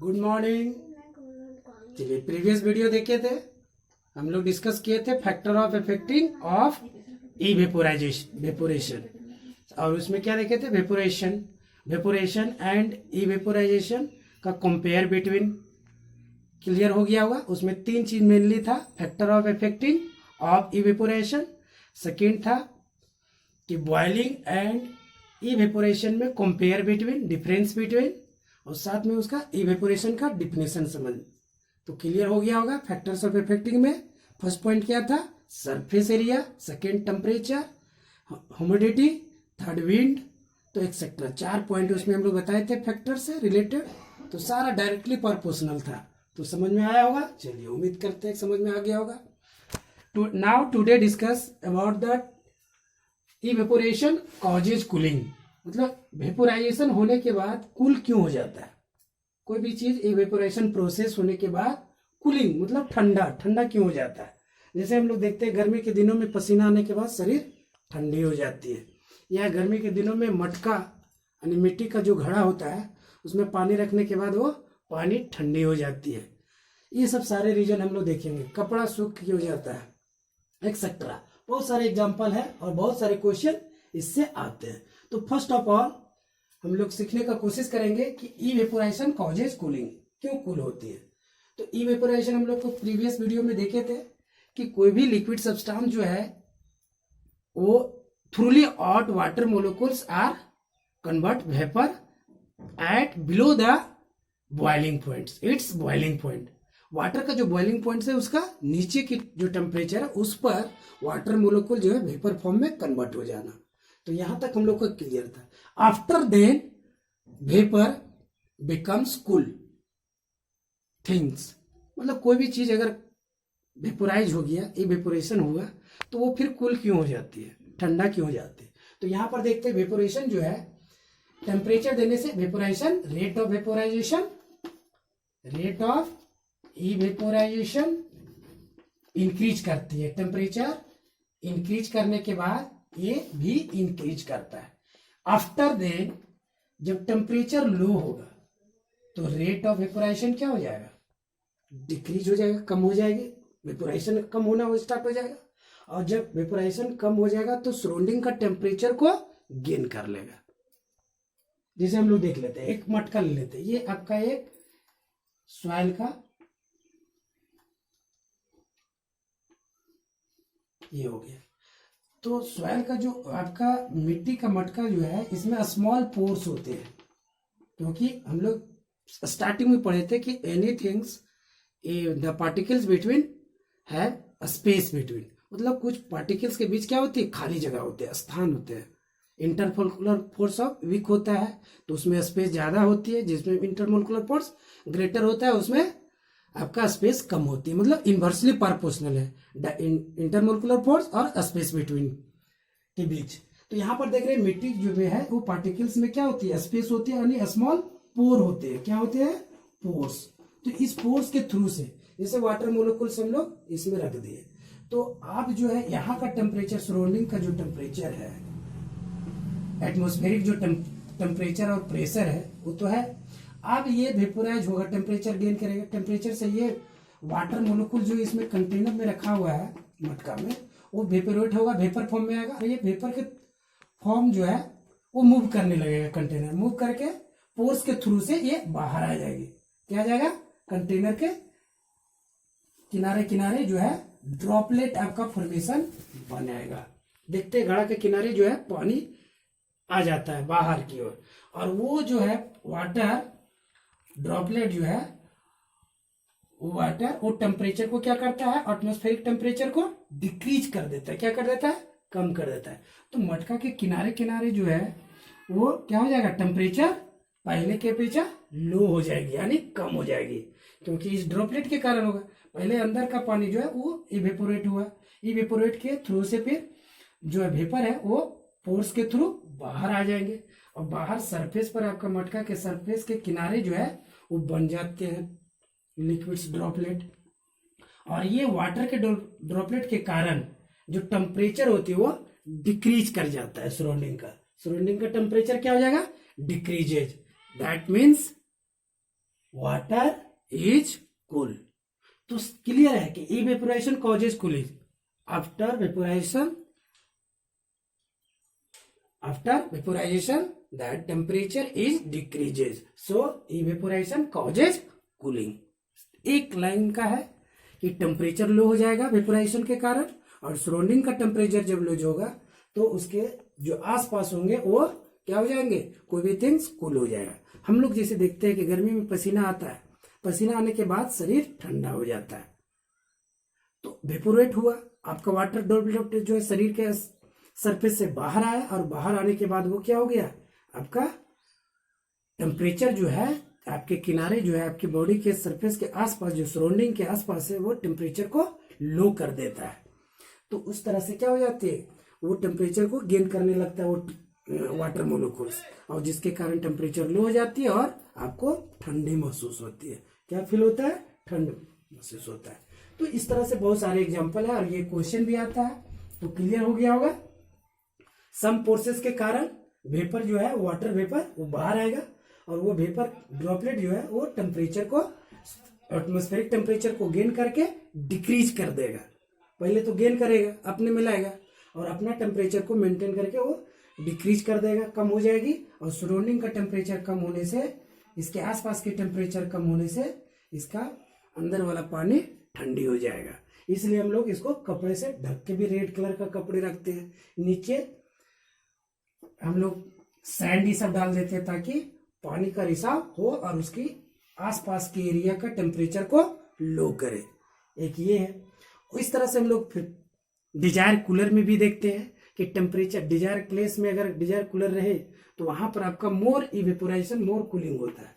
Good morning. चलिए, previous video देखे थे, हम लोग डिस्कस किए थे factor of affecting of vaporation, और उसमें क्या देखे थे, वेपोरेशन एंड इवेपोराइजेशन का कंपेयर बिटवीन। क्लियर हो गया होगा। उसमें तीन चीज मेनली था, factor of affecting of evaporation, second था कि बॉइलिंग एंड इवेपोरेशन में कंपेयर बिटवीन, डिफरेंस बिटवीन, और साथ में उसका इवेपोरेशन का डिफिनेशन समझ। तो क्लियर हो गया होगा। फैक्टर्स ऑफ इफेक्टिंग में फर्स्ट पॉइंट क्या था, surface area, second temperature, humidity, third wind, तो एक्सेट्रा। 4 पॉइंट उसमें हम लोग बताए थे फैक्टर से रिलेटेड। तो सारा डायरेक्टली प्रोपोर्शनल था। तो समझ में आया होगा। चलिए, उम्मीद करते हैं समझ में आ गया होगा। Now today discuss about the evaporation causes cooling, मतलब वेपोराइजेशन होने के बाद कूल क्यों हो जाता है। कोई भी चीज इवेपोरेशन प्रोसेस होने के बाद कूलिंग मतलब ठंडा क्यों हो जाता है। जैसे हम लोग देखते हैं गर्मी के दिनों में पसीना आने के बाद शरीर ठंडी हो जाती है, या गर्मी के दिनों में मटका यानी मिट्टी का जो घड़ा होता है उसमें पानी रखने के बाद वो पानी ठंडी हो जाती है। ये सब सारे रीजन हम लोग देखेंगे। कपड़ा सूख क्यों हो जाता है, एक्सेट्रा। बहुत सारे एग्जाम्पल है और बहुत सारे क्वेश्चन इससे आते हैं। तो फर्स्ट ऑफ ऑल हम लोग सीखने का कोशिश करेंगे कि इवेपोरेशन कॉजेज कूलिंग, क्यों कूल होती है। तो इवेपोरेशन हम लोग को प्रीवियस वीडियो में देखे थे कि कोई भी लिक्विड सब्सटेंस जो है वो thoroughly hot water molecules are convert vapour at below the boiling points, its boiling point. Water का जो बॉइलिंग पॉइंट है उसका नीचे की जो टेम्परेचर है उस पर वाटर मोलिक्यूल जो है वेपर फॉर्म में कन्वर्ट हो जाना। तो यहां तक हम लोग को क्लियर था। After then vapour becomes cool things, मतलब कोई भी चीज अगर वेपोराइज हो गया, इवेपोरेशन हुआ, तो वो फिर कूल क्यों हो जाती है, ठंडा क्यों हो जाती है। तो यहां पर देखते हैं वेपोरेशन जो है टेम्परेचर देने से vaporisation, rate of vaporisation, rate of evaporisation increase करती है। टेम्परेचर इंक्रीज करने के बाद ये भी इंक्रीज करता है। आफ्टर देन जब टेम्परेचर लो होगा तो रेट ऑफ वेपोराइजेशन क्या हो जाएगा, डिक्रीज हो जाएगा, कम हो जाएगी। वेपोराइजेशन कम होना वो स्टार्ट हो जाएगा, और जब वेपोराइजेशन कम हो जाएगा तो सराउंडिंग का टेम्परेचर को गेन कर लेगा। जैसे हम लोग देख लेते हैं, एक मटका ले लेते हैं, ये आपका एक सॉइल का ये हो गया। तो सॉइल का जो आपका मिट्टी का मटका जो है इसमें स्मॉल पोर्स होते हैं, क्योंकि हम लोग स्टार्टिंग में पढ़े थे कि एनीथिंग्स द पार्टिकल्स बिटवीन है स्पेस बिटवीन, मतलब कुछ पार्टिकल्स के बीच क्या होती है, खाली जगह होते हैं, स्थान होते हैं। इंटरमोलिकुलर फोर्स ऑफ वीक होता है तो उसमें स्पेस ज्यादा होती है, जिसमें इंटरमोलिकुलर फोर्स ग्रेटर होता है उसमें आपका स्पेस कम होती है, मतलब इनवर्सली प्रोपोर्शनल है इंटरमोलिकुलर फोर्स और स्पेस बिटवीन के बीच। तो यहाँ पर देख रहे हैं मिट्टी जो में है वो पार्टिकल्स में क्या होती है, स्पेस होती है, यानी स्मॉल पोर होते हैं। क्या होते हैं, पोर्स। तो इस पोर्स के थ्रू से जैसे वाटर मोलिक्यूल्स हम लोग इसमें रख दिए, तो आप जो है यहाँ का टेम्परेचर, सराउंडिंग का जो टेम्परेचर है, एटमोस्फेरिक जो टेम्परेचर और प्रेशर है वो तो है। अब ये वेपोराइज होगा, टेम्परेचर गेन करेगा, टेम्परेचर से ये वाटर मोलिक्यूल जो इसमें कंटेनर में रखा हुआ है मटका में, वो वेपोरेट होगा, वेपर फॉर्म में आएगा। ये वेपर के फॉर्म जो है वो मूव करने लगेगा, कंटेनर मूव करके पोर्स के थ्रू से ये बाहर आ जाएगी। क्या आ जाएगा, कंटेनर के किनारे किनारे जो है ड्रॉपलेट आपका फॉर्मेशन बनाएगा। देखते हैं घड़ा के किनारे जो है पानी आ जाता है बाहर की ओर, और वो जो है वाटर ड्रॉपलेट जो है वाटर वो टेम्परेचर को क्या करता है, एटमॉस्फेरिक टेम्परेचर को डिक्रीज कर देता है। क्या कर देता है, कम कर देता है। तो मटका के किनारे किनारे जो है वो क्या हो जाएगा, टेम्परेचर पहले के अपेक्षा लो हो जाएगी, यानी कम हो जाएगी, क्योंकि इस ड्रॉपलेट के कारण होगा। पहले अंदर का पानी जो है वो इवेपोरेट हुआ, इवेपोरेट के थ्रू से फिर जो है वेपर है वो पोर्स के थ्रू बाहर आ जाएंगे, और बाहर सरफेस पर आपका मटका के सरफेस के किनारे जो है वो बन जाते हैं लिक्विड्स ड्रॉपलेट। और ये वाटर के ड्रॉपलेट के कारण जो टेम्परेचर होती है वो डिक्रीज कर जाता है। सराउंडिंग का टेम्परेचर क्या हो जाएगा, decreases. That means water is cool. तो क्लियर है कि evaporation causes cooling. After vaporisation that temperature is decreases, so evaporation causes cooling. एक लाइन का है कि टेम्परेचर लो हो जाएगा वेपोराइजेशन के कारण, और सराउंडिंग का टेम्परेचर जब लो होगा तो उसके जो आसपास होंगे वो क्या हो जाएंगे, कोई भी थिंग्स कूल हो जाएगा। हम लोग जैसे देखते हैं कि गर्मी में पसीना आता है, पसीना आने के बाद शरीर ठंडा हो जाता है, तो वेपोरेट हुआ आपका वाटर ड्रॉपलेट जो है शरीर के सरफेस से बाहर आया, और बाहर आने के बाद वो क्या हो गया, आपका टेम्परेचर जो है आपके किनारे जो है आपकी बॉडी के सरफेस के आसपास जो सराउंडिंग के आसपास है वो टेम्परेचर को लो कर देता है। तो उस तरह से क्या हो जाती है, वो टेम्परेचर को गेन करने लगता है वो वाटर मोलिक्यूल्स, और जिसके कारण टेम्परेचर लो हो जाती है और आपको ठंडी महसूस होती है। क्या फील होता है, ठंड महसूस होता है। तो इस तरह से बहुत सारे एग्जाम्पल है, और ये क्वेश्चन भी आता है। तो क्लियर हो गया होगा। सम फोर्सेस के कारण वेपर जो है वाटर वेपर वो बाहर आएगा, और वो वेपर ड्रॉपलेट जो है वो टेम्परेचर को एटमॉस्फेरिक टेम्परेचर को गेन करके डिक्रीज कर देगा। पहले तो गेन करेगा, अपने में लाएगा, और अपना टेम्परेचर को मेंटेन करके वो डिक्रीज कर देगा, कम हो जाएगी, और सराउंडिंग का टेम्परेचर कम होने से, इसके आसपास के टेम्परेचर कम होने से इसका अंदर वाला पानी ठंडी हो जाएगा। इसलिए हम लोग इसको कपड़े से ढक के भी रेड कलर का कपड़े रखते हैं, नीचे हम लोग सैंड ही सब डाल देते हैं ताकि पानी का रिसाव हो और उसकी आसपास के एरिया का टेम्परेचर को लो करे। एक ये है। इस तरह से हम लोग फिर डिजायर कूलर में भी देखते हैं कि टेम्परेचर डिजायर प्लेस में अगर डिजायर कूलर रहे तो वहां पर आपका मोर इवेपोरेशन मोर कूलिंग होता है।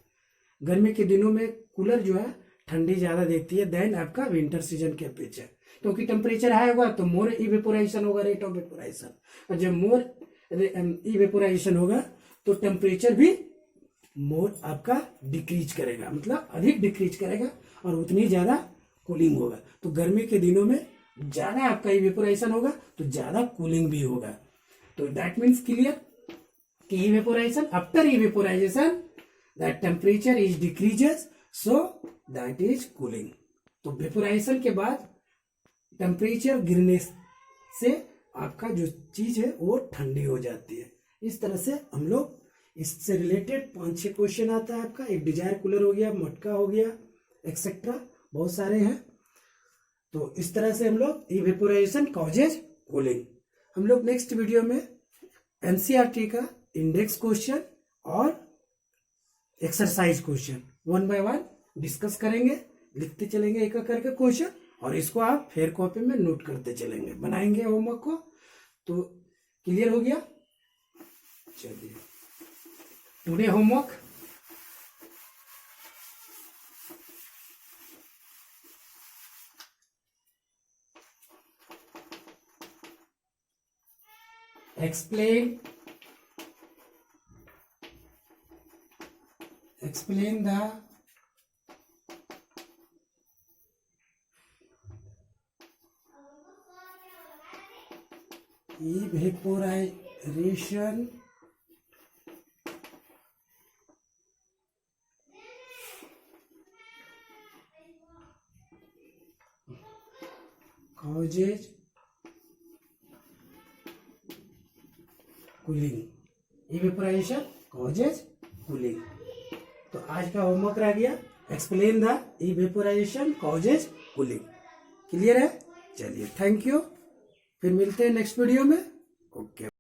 गर्मी के दिनों में कूलर जो है ठंडी ज्यादा देती है देन आपका विंटर सीजन के अपेक्षा, क्योंकि टेम्परेचर हाई होगा तो मोर इवेपोरेशन होगा, रेट ऑफ वेपोराइजेशन, और जब मोर इवेपोराइजेशन होगा तो टेम्परेचर भी मोर आपका डिक्रीज करेगा, मतलब अधिक डिक्रीज करेगा और उतनी ज्यादा कूलिंग होगा। तो गर्मी के दिनों में ज्यादा आपका इवेपोरेशन होगा तो ज्यादा कूलिंग भी होगा। तो दैट मीन्स क्लियर कि evaporation after evaporisation that temperature is decreases, so that is cooling. तो वेपोराइजेशन के बाद टेम्परेचर गिरने से आपका जो चीज है वो ठंडी हो जाती है। इस तरह से हम लोग इससे रिलेटेड 5-6 क्वेश्चन आता है आपका। एक डिजायर कूलर हो गया, मटका हो गया, एक्सेट्रा बहुत सारे हैं। तो इस तरह से हम लोग इवेपोराइजेशन कॉजेज कूलिंग। हम लोग नेक्स्ट वीडियो में एनसीईआरटी का इंडेक्स क्वेश्चन और एक्सरसाइज क्वेश्चन 1 बाय 1 डिस्कस करेंगे, लिखते चलेंगे एक एक करके क्वेश्चन, और इसको आप फेयर कॉपी में नोट करते चलेंगे, बनाएंगे होमवर्क को। तो क्लियर हो गया। चलिए today homework, explain the evaporation causes cooling. Evaporisation causes cooling. तो आज का होमवर्क रह गया explain the evaporisation causes cooling. Clear है। चलिए थैंक यू, फिर मिलते हैं नेक्स्ट वीडियो में। ओके।